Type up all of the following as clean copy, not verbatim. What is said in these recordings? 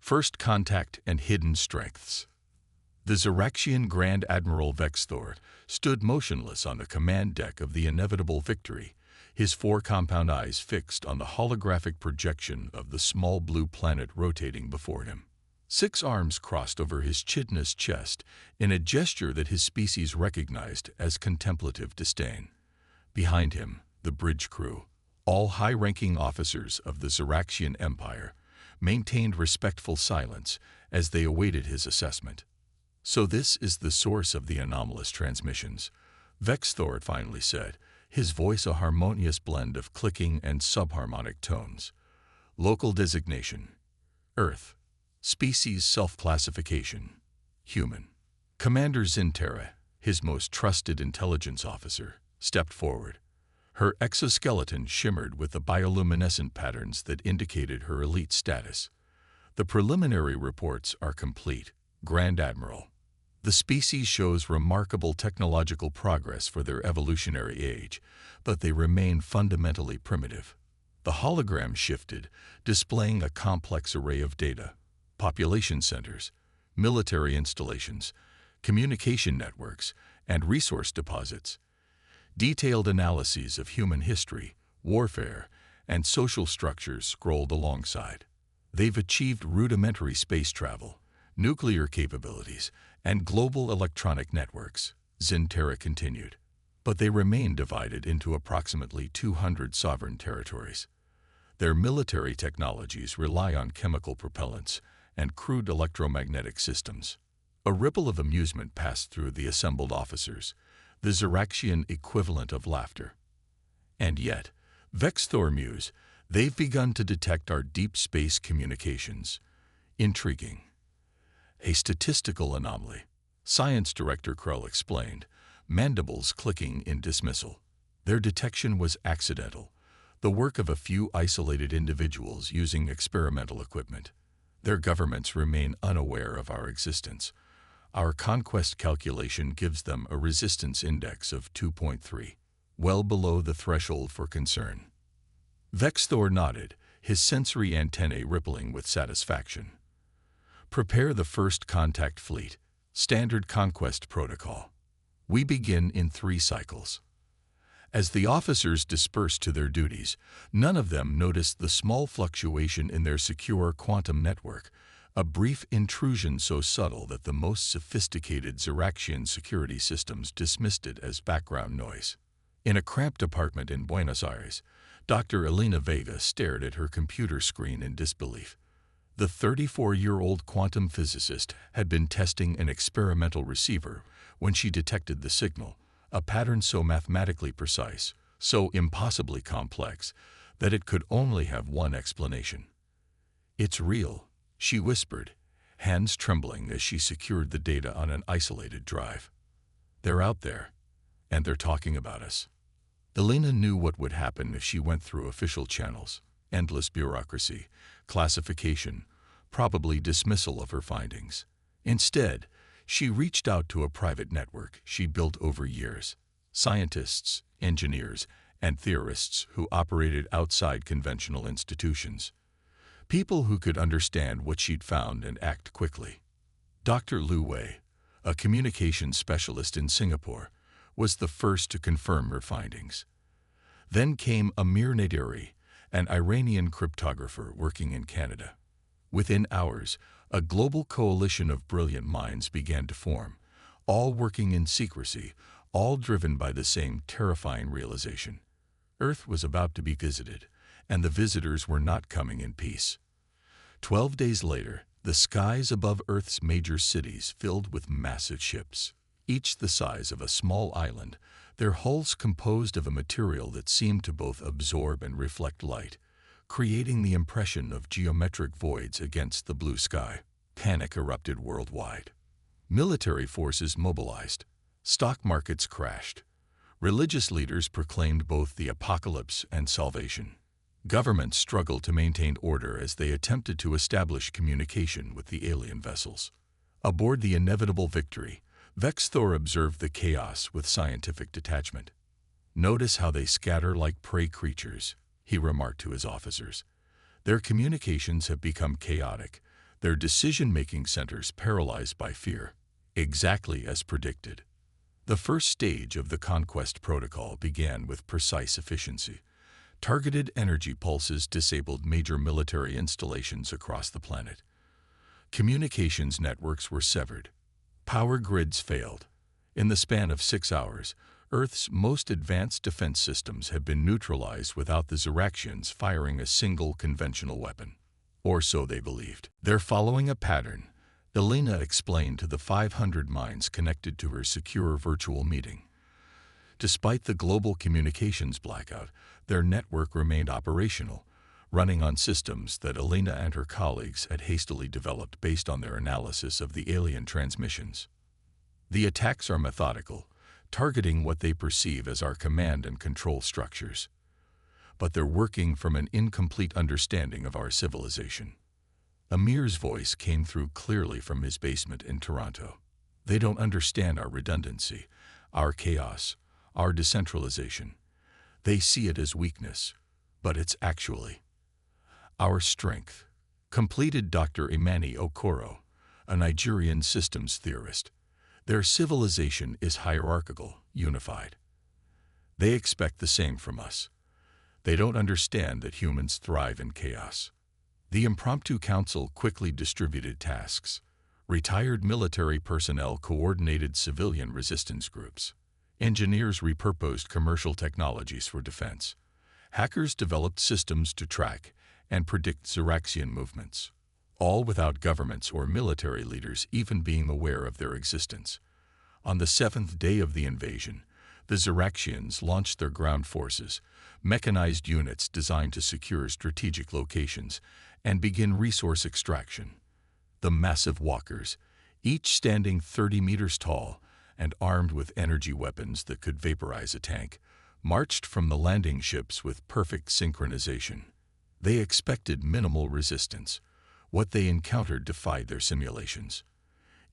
First Contact and Hidden Strengths. The Ziraxian Grand Admiral Vexthor stood motionless on the command deck of the inevitable Victory, his four compound eyes fixed on the holographic projection of the small blue planet rotating before him. 6 arms crossed over his chitinous chest in a gesture that his species recognized as contemplative disdain. Behind him, the bridge crew, all high-ranking officers of the Ziraxian Empire, maintained respectful silence as they awaited his assessment. "So this is the source of the anomalous transmissions," Vexthor finally said, his voice a harmonious blend of clicking and subharmonic tones. "Local designation: Earth. Species self-classification: human." Commander Zintera, his most trusted intelligence officer, stepped forward. Her exoskeleton shimmered with the bioluminescent patterns that indicated her elite status. "The preliminary reports are complete, Grand Admiral. The species shows remarkable technological progress for their evolutionary age, but they remain fundamentally primitive." The hologram shifted, displaying a complex array of data: population centers, military installations, communication networks, and resource deposits. Detailed analyses of human history, warfare, and social structures scrolled alongside. "They've achieved rudimentary space travel, nuclear capabilities, and global electronic networks," Zintera continued. "But they remain divided into approximately 200 sovereign territories. Their military technologies rely on chemical propellants and crude electromagnetic systems." A ripple of amusement passed through the assembled officers, the Ziraxian equivalent of laughter. "And yet," Vexthor mused, "they've begun to detect our deep space communications. Intriguing." "A statistical anomaly," Science Director Krull explained, mandibles clicking in dismissal. "Their detection was accidental, the work of a few isolated individuals using experimental equipment. Their governments remain unaware of our existence. Our conquest calculation gives them a resistance index of 2.3, well below the threshold for concern." Vexthor nodded, his sensory antennae rippling with satisfaction. "Prepare the First Contact Fleet, Standard Conquest Protocol. We begin in 3 cycles." As the officers dispersed to their duties, none of them noticed the small fluctuation in their secure quantum network, a brief intrusion so subtle that the most sophisticated Ziraxian security systems dismissed it as background noise. In a cramped apartment in Buenos Aires, Dr. Elena Vega stared at her computer screen in disbelief. The 34-year-old quantum physicist had been testing an experimental receiver when she detected the signal, a pattern so mathematically precise, so impossibly complex, that it could only have one explanation. "It's real," she whispered, hands trembling as she secured the data on an isolated drive. "They're out there, and they're talking about us." Elena knew what would happen if she went through official channels: endless bureaucracy, classification, probably dismissal of her findings. Instead, she reached out to a private network she built over years: scientists, engineers, and theorists who operated outside conventional institutions. People who could understand what she'd found and act quickly. Dr. Lu Wei, a communications specialist in Singapore, was the first to confirm her findings. Then came Amir Naderi, an Iranian cryptographer working in Canada. Within hours, a global coalition of brilliant minds began to form, all working in secrecy, all driven by the same terrifying realization: Earth was about to be visited, and the visitors were not coming in peace. 12 days later, the skies above Earth's major cities filled with massive ships, each the size of a small island, their hulls composed of a material that seemed to both absorb and reflect light, creating the impression of geometric voids against the blue sky. Panic erupted worldwide. Military forces mobilized. Stock markets crashed. Religious leaders proclaimed both the apocalypse and salvation. Governments struggled to maintain order as they attempted to establish communication with the alien vessels. Aboard the inevitable Victory, Vexthor observed the chaos with scientific detachment. "Notice how they scatter like prey creatures," he remarked to his officers. "Their communications have become chaotic. their decision-making centers paralyzed by fear, exactly as predicted. The first stage of the Conquest Protocol began with precise efficiency. Targeted energy pulses disabled major military installations across the planet. Communications networks were severed. Power grids failed. In the span of 6 hours, Earth's most advanced defense systems had been neutralized without the Ziraxians firing a single conventional weapon. Or so they believed. They're following a pattern, Elena explained to the 500 minds connected to her secure virtual meeting. Despite the global communications blackout, their network remained operational, running on systems that Elena and her colleagues had hastily developed based on their analysis of the alien transmissions. The attacks are methodical, targeting what they perceive as our command and control structures. But they're working from an incomplete understanding of our civilization. Amir's voice came through clearly from his basement in Toronto. They don't understand our redundancy, our chaos, our decentralization. They see it as weakness, but it's actually our strength, completed Dr. Imani Okoro, a Nigerian systems theorist. Their civilization is hierarchical, unified. They expect the same from us. They don't understand that humans thrive in chaos. The impromptu council quickly distributed tasks. Retired military personnel coordinated civilian resistance groups. Engineers repurposed commercial technologies for defense. Hackers developed systems to track and predict Ziraxian movements, all without governments or military leaders even being aware of their existence. On the 7th day of the invasion, the Ziraxians launched their ground forces, mechanized units designed to secure strategic locations, and begin resource extraction. The massive walkers, each standing 30 meters tall and armed with energy weapons that could vaporize a tank, marched from the landing ships with perfect synchronization. They expected minimal resistance. What they encountered defied their simulations.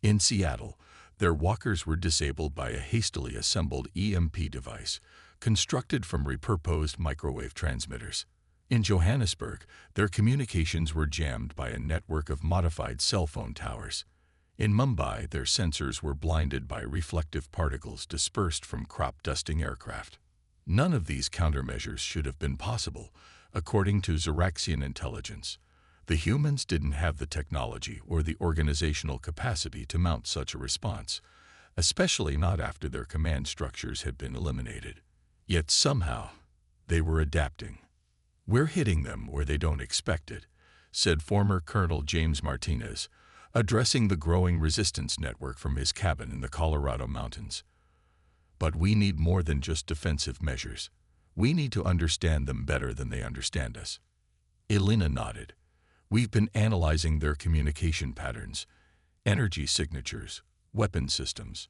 In Seattle, their walkers were disabled by a hastily assembled EMP device, constructed from repurposed microwave transmitters. In Johannesburg, their communications were jammed by a network of modified cell phone towers. In Mumbai, their sensors were blinded by reflective particles dispersed from crop-dusting aircraft. None of these countermeasures should have been possible, according to Ziraxian intelligence. The humans didn't have the technology or the organizational capacity to mount such a response, especially not after their command structures had been eliminated. Yet somehow, they were adapting. "We're hitting them where they don't expect it," said former Colonel James Martinez, addressing the growing resistance network from his cabin in the Colorado mountains. "But we need more than just defensive measures. We need to understand them better than they understand us." Elena nodded. "We've been analyzing their communication patterns, energy signatures, weapon systems.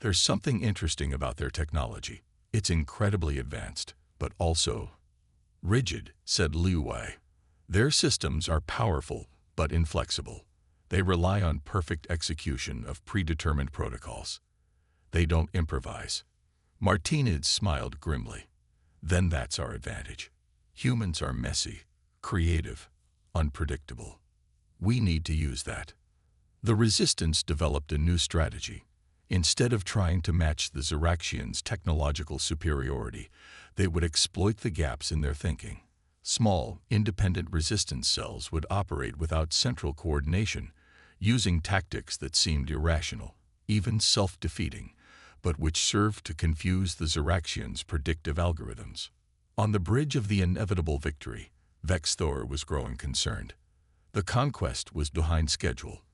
There's something interesting about their technology. It's incredibly advanced, but also rigid," said Liu Wei. "Their systems are powerful, but inflexible. They rely on perfect execution of predetermined protocols. They don't improvise." Martinez smiled grimly. "Then that's our advantage. Humans are messy, creative, unpredictable. We need to use that." The resistance developed a new strategy. Instead of trying to match the Ziraxians' technological superiority, they would exploit the gaps in their thinking. Small, independent resistance cells would operate without central coordination, using tactics that seemed irrational, even self-defeating, but which served to confuse the Ziraxians' predictive algorithms. On the bridge of the inevitable victory, Vexthor was growing concerned. The conquest was behind schedule.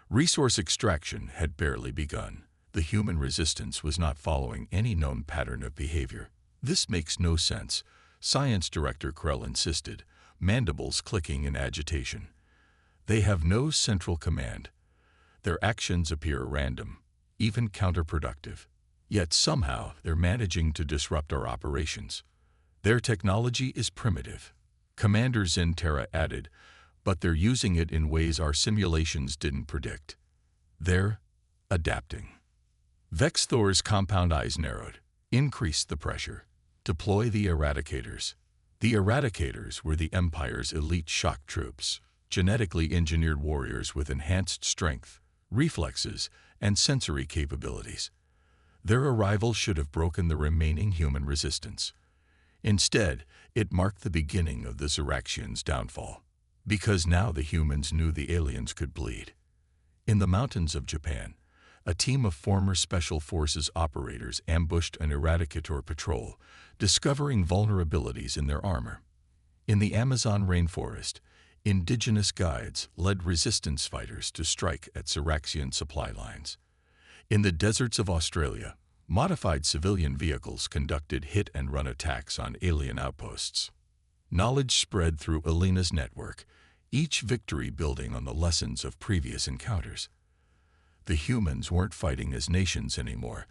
Resource extraction had barely begun. The human resistance was not following any known pattern of behavior. "This makes no sense," Science Director Krell insisted, mandibles clicking in agitation. "They have no central command. Their actions appear random, even counterproductive. Yet somehow they're managing to disrupt our operations. Their technology is primitive," Commander Zintera added, "but they're using it in ways our simulations didn't predict. They're adapting." Vexthor's compound eyes narrowed. "Increase the pressure. Deploy the Eradicators." The Eradicators were the Empire's elite shock troops. genetically engineered warriors with enhanced strength, reflexes, and sensory capabilities. Their arrival should have broken the remaining human resistance. Instead, it marked the beginning of the Ziraxians' downfall, because now the humans knew the aliens could bleed. In the mountains of Japan, a team of former Special Forces operators ambushed an Eradicator patrol, discovering vulnerabilities in their armor. In the Amazon rainforest, indigenous guides led resistance fighters to strike at Ziraxian supply lines. In the deserts of Australia, modified civilian vehicles conducted hit-and-run attacks on alien outposts. Knowledge spread through Alina's network, each victory building on the lessons of previous encounters. The humans weren't fighting as nations anymore.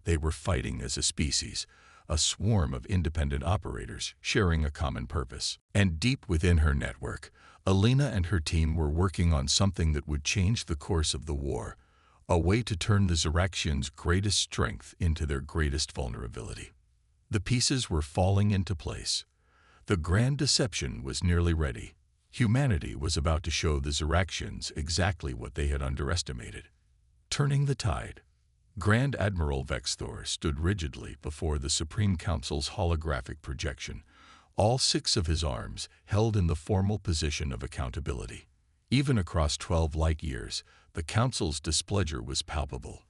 They were fighting as a species, a swarm of independent operators sharing a common purpose. And deep within her network, Alina and her team were working on something that would change the course of the war, a way to turn the Ziraxians' greatest strength into their greatest vulnerability. The pieces were falling into place. The grand deception was nearly ready. Humanity was about to show the Ziraxians exactly what they had underestimated. Turning the tide, Grand Admiral Vexthor stood rigidly before the Supreme Council's holographic projection, all 6 of his arms held in the formal position of accountability. Even across 12 light years, the Council's displeasure was palpable.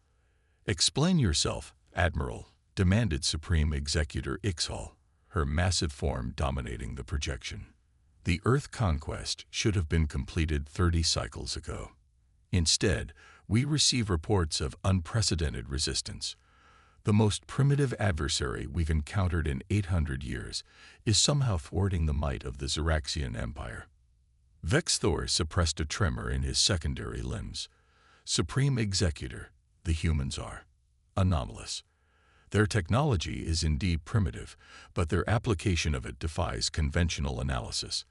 "Explain yourself, Admiral," demanded Supreme Executor Ixhal, her massive form dominating the projection. The Earth conquest should have been completed 30 cycles ago. Instead, we receive reports of unprecedented resistance. The most primitive adversary we've encountered in 800 years is somehow thwarting the might of the Ziraxian Empire. Vexthor suppressed a tremor in his secondary limbs. Supreme Executor, the humans are anomalous. Their technology is indeed primitive, but their application of it defies conventional analysis.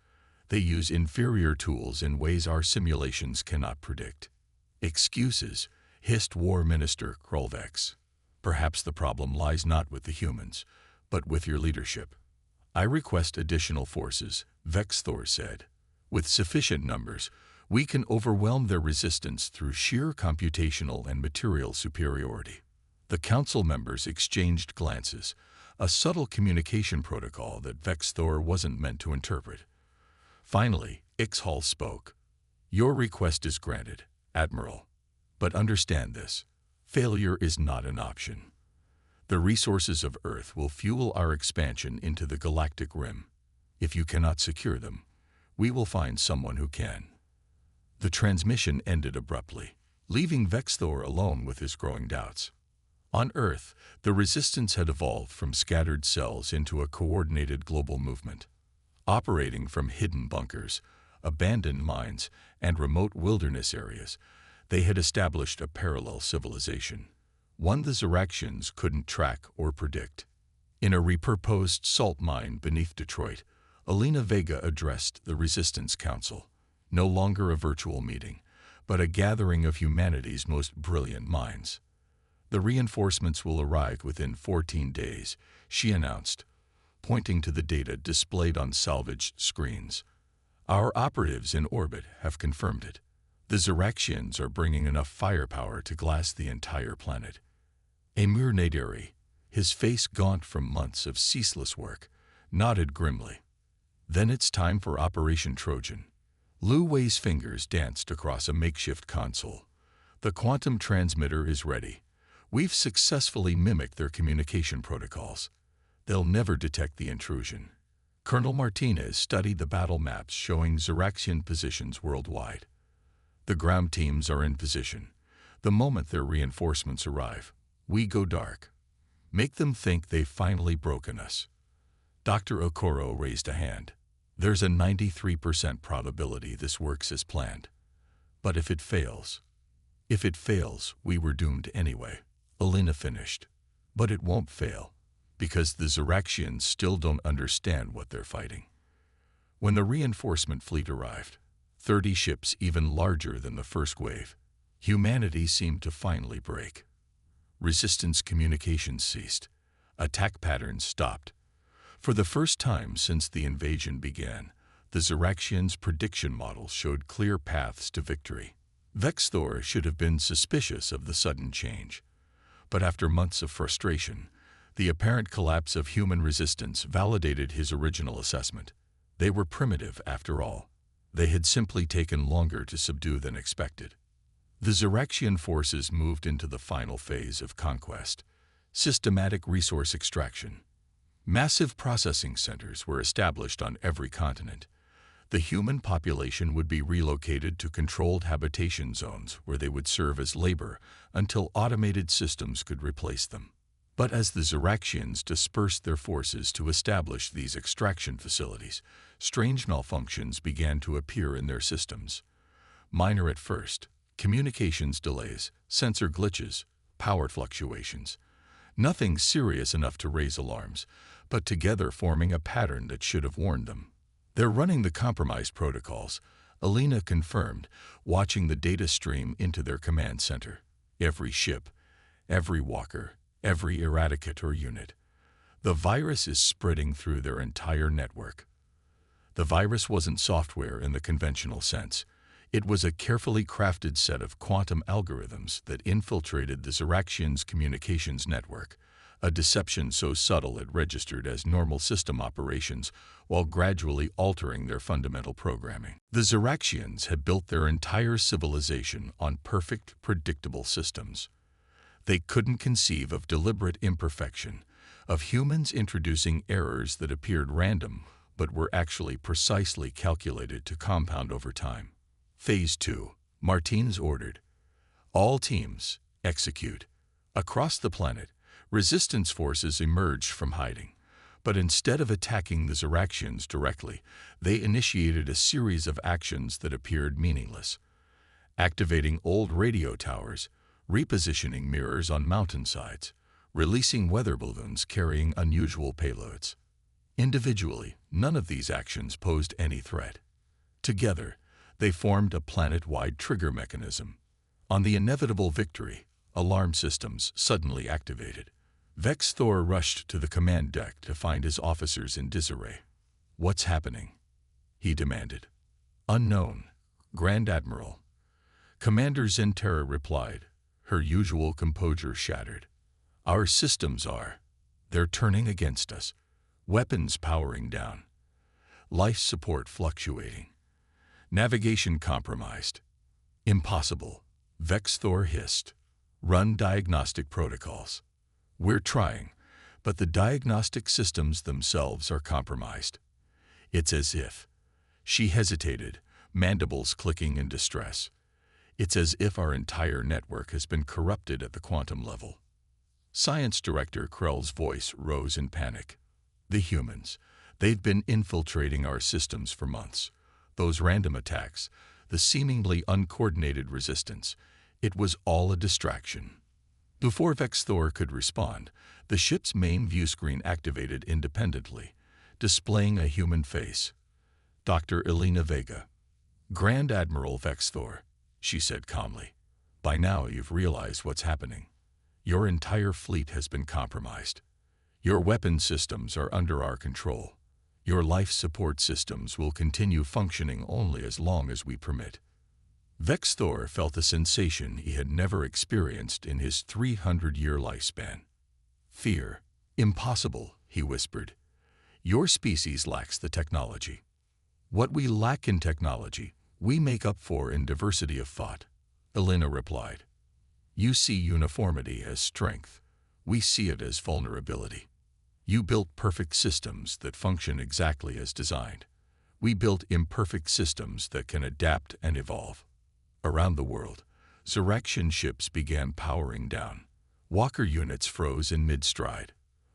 They use inferior tools in ways our simulations cannot predict. "Excuses," hissed War Minister Krolvex. "Perhaps the problem lies not with the humans, but with your leadership." "I request additional forces," Vexthor said. "With sufficient numbers, we can overwhelm their resistance through sheer computational and material superiority." The council members exchanged glances, a subtle communication protocol that Vexthor wasn't meant to interpret. Finally, Ixhal spoke. "Your request is granted, Admiral. But understand this: failure is not an option. The resources of Earth will fuel our expansion into the galactic rim. If you cannot secure them, we will find someone who can." The transmission ended abruptly, leaving Vexthor alone with his growing doubts. On Earth, the resistance had evolved from scattered cells into a coordinated global movement. Operating from hidden bunkers, abandoned mines, and remote wilderness areas, they had established a parallel civilization, one the Ziraxians couldn't track or predict. In a repurposed salt mine beneath Detroit, Alina Vega addressed the Resistance Council, no longer a virtual meeting, but a gathering of humanity's most brilliant minds. "The reinforcements will arrive within 14 days, she announced, pointing to the data displayed on salvaged screens. "Our operatives in orbit have confirmed it. The Ziraxians are bringing enough firepower to glass the entire planet." Emir Naderi, his face gaunt from months of ceaseless work, nodded grimly. "Then it's time for Operation Trojan." Lu Wei's fingers danced across a makeshift console. "The quantum transmitter is ready. We've successfully mimicked their communication protocols. They'll never detect the intrusion." Colonel Martinez studied the battle maps showing Ziraxian positions worldwide. "The ground teams are in position. The moment their reinforcements arrive, we go dark. Make them think they've finally broken us." Dr. Okoro raised a hand. "There's a 93% probability this works as planned. But if it fails, we were doomed anyway," Alina finished. "But it won't fail, because the Ziraxians still don't understand what they're fighting." When the reinforcement fleet arrived, 30 ships even larger than the first wave, humanity seemed to finally break. Resistance communications ceased. Attack patterns stopped. For the first time since the invasion began, The Zeraxians' prediction models showed clear paths to victory. Vexthor should have been suspicious of the sudden change. But after months of frustration, the apparent collapse of human resistance validated his original assessment. They were primitive, after all. They had simply taken longer to subdue than expected. The Zeraxian forces moved into the final phase of conquest: systematic resource extraction. Massive processing centers were established on every continent. The human population would be relocated to controlled habitation zones where they would serve as labor until automated systems could replace them. But as the Zeraxians dispersed their forces to establish these extraction facilities, strange malfunctions began to appear in their systems. Minor at first: communications delays, sensor glitches, power fluctuations. Nothing serious enough to raise alarms, but together forming a pattern that should have warned them. "They're running the compromised protocols," Alina confirmed, watching the data stream into their command center. Every ship, every walker, every eradicator unit. The virus is spreading through their entire network. The virus wasn't software in the conventional sense. It was a carefully crafted set of quantum algorithms that infiltrated the Zeraxians' communications network, a deception so subtle it registered as normal system operations while gradually altering their fundamental programming. The Zeraxians had built their entire civilization on perfect, predictable systems. They couldn't conceive of deliberate imperfection, of humans introducing errors that appeared random but were actually precisely calculated to compound over time. Phase 2. Martins ordered. All teams, execute. Across the planet, resistance forces emerged from hiding. But instead of attacking the Zeraxians directly, they initiated a series of actions that appeared meaningless. Activating old radio towers, repositioning mirrors on mountainsides, releasing weather balloons carrying unusual payloads. Individually, none of these actions posed any threat. Together, they formed a planet-wide trigger mechanism. On the inevitable victory, alarm systems suddenly activated. Vexthor rushed to the command deck to find his officers in disarray. "What's happening?" he demanded. "Unknown, Grand Admiral." Commander Zentera replied, her usual composure shattered. "Our systems are. They're turning against us. Weapons powering down. Life support fluctuating. Navigation compromised." "Impossible," Vexthor hissed. "Run diagnostic protocols." "We're trying, but the diagnostic systems themselves are compromised." It's as if. She hesitated, mandibles clicking in distress. It's as if our entire network has been corrupted at the quantum level. Science Director Krell's voice rose in panic. "The humans. They've been infiltrating our systems for months. Those random attacks, the seemingly uncoordinated resistance, it was all a distraction." Before Vexthor could respond, the ship's main viewscreen activated independently, displaying a human face. Dr. Elena Vega. "Grand Admiral Vexthor," she said calmly. "By now you've realized what's happening. Your entire fleet has been compromised. Your weapon systems are under our control. Your life support systems will continue functioning only as long as we permit." Vexthor felt a sensation he had never experienced in his 300-year lifespan. "Fear. Impossible," he whispered. "Your species lacks the technology. What we lack in technology, we make up for in diversity of thought," Elena replied. "You see uniformity as strength. We see it as vulnerability. You built perfect systems that function exactly as designed. We built imperfect systems that can adapt and evolve." Around the world, Zeraxian ships began powering down. Walker units froze in mid-stride.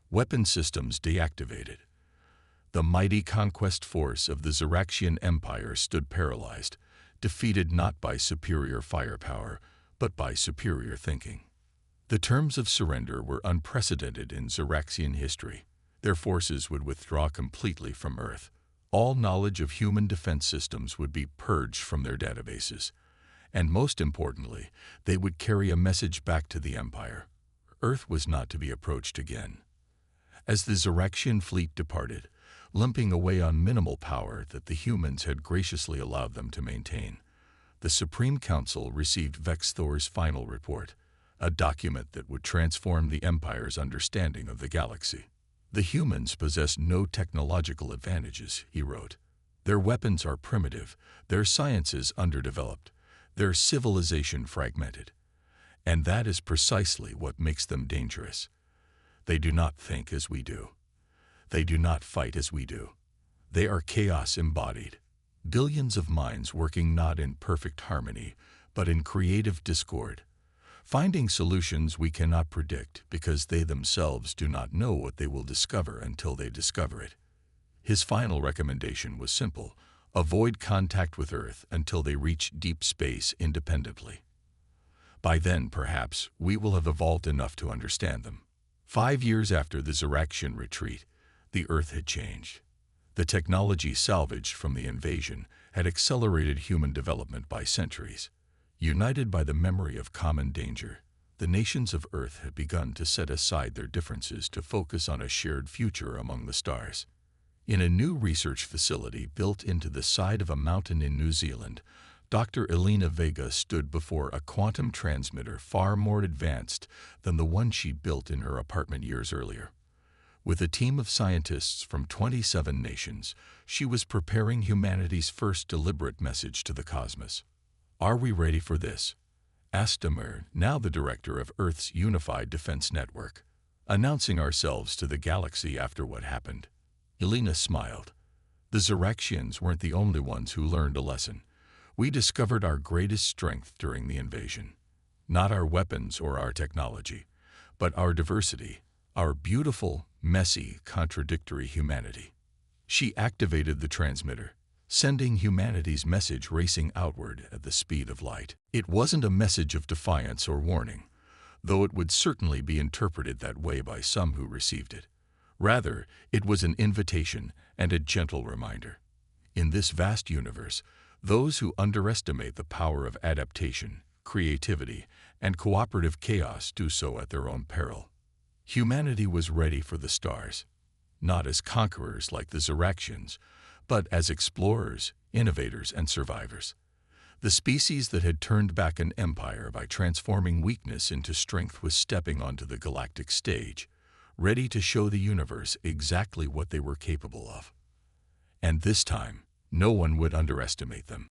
Weapon systems deactivated. The mighty conquest force of the Zeraxian Empire stood paralyzed, defeated not by superior firepower, but by superior thinking. The terms of surrender were unprecedented in Zeraxian history. Their forces would withdraw completely from Earth. All knowledge of human defense systems would be purged from their databases. And most importantly, they would carry a message back to the Empire. Earth was not to be approached again. As the Zeraxian fleet departed, lumping away on minimal power that the humans had graciously allowed them to maintain. The Supreme Council received Vexthor's final report, a document that would transform the Empire's understanding of the galaxy. The humans possess no technological advantages, he wrote. Their weapons are primitive, their sciences underdeveloped, their civilization fragmented. And that is precisely what makes them dangerous. They do not think as we do. They do not fight as we do. They are chaos embodied. Billions of minds working not in perfect harmony, but in creative discord, finding solutions we cannot predict because they themselves do not know what they will discover until they discover it. His final recommendation was simple: avoid contact with Earth until they reach deep space independently. By then, perhaps, we will have evolved enough to understand them. 5 years after the Ziraxian retreat, the Earth had changed. The technology salvaged from the invasion had accelerated human development by centuries. United by the memory of common danger, the nations of Earth had begun to set aside their differences to focus on a shared future among the stars. In a new research facility built into the side of a mountain in New Zealand, Dr. Elena Vega stood before a quantum transmitter far more advanced than the one she'd built in her apartment years earlier. With a team of scientists from 27 nations, she was preparing humanity's first deliberate message to the cosmos. "Are we ready for this?" asked Immerse, now the director of Earth's Unified Defense Network. "Announcing ourselves to the galaxy after what happened." Elena smiled. "The Ziraxians weren't the only ones who learned a lesson. We discovered our greatest strength during the invasion. Not our weapons or our technology, but our diversity, our beautiful, messy, contradictory humanity." She activated the transmitter, sending humanity's message racing outward at the speed of light. It wasn't a message of defiance or warning, though it would certainly be interpreted that way by some who received it. Rather, it was an invitation and a gentle reminder. In this vast universe, those who underestimate the power of adaptation, creativity, and cooperative chaos do so at their own peril. Humanity was ready for the stars, not as conquerors like the Ziraxians, but as explorers, innovators, and survivors. The species that had turned back an empire by transforming weakness into strength was stepping onto the galactic stage, ready to show the universe exactly what they were capable of. And this time, no one would underestimate them.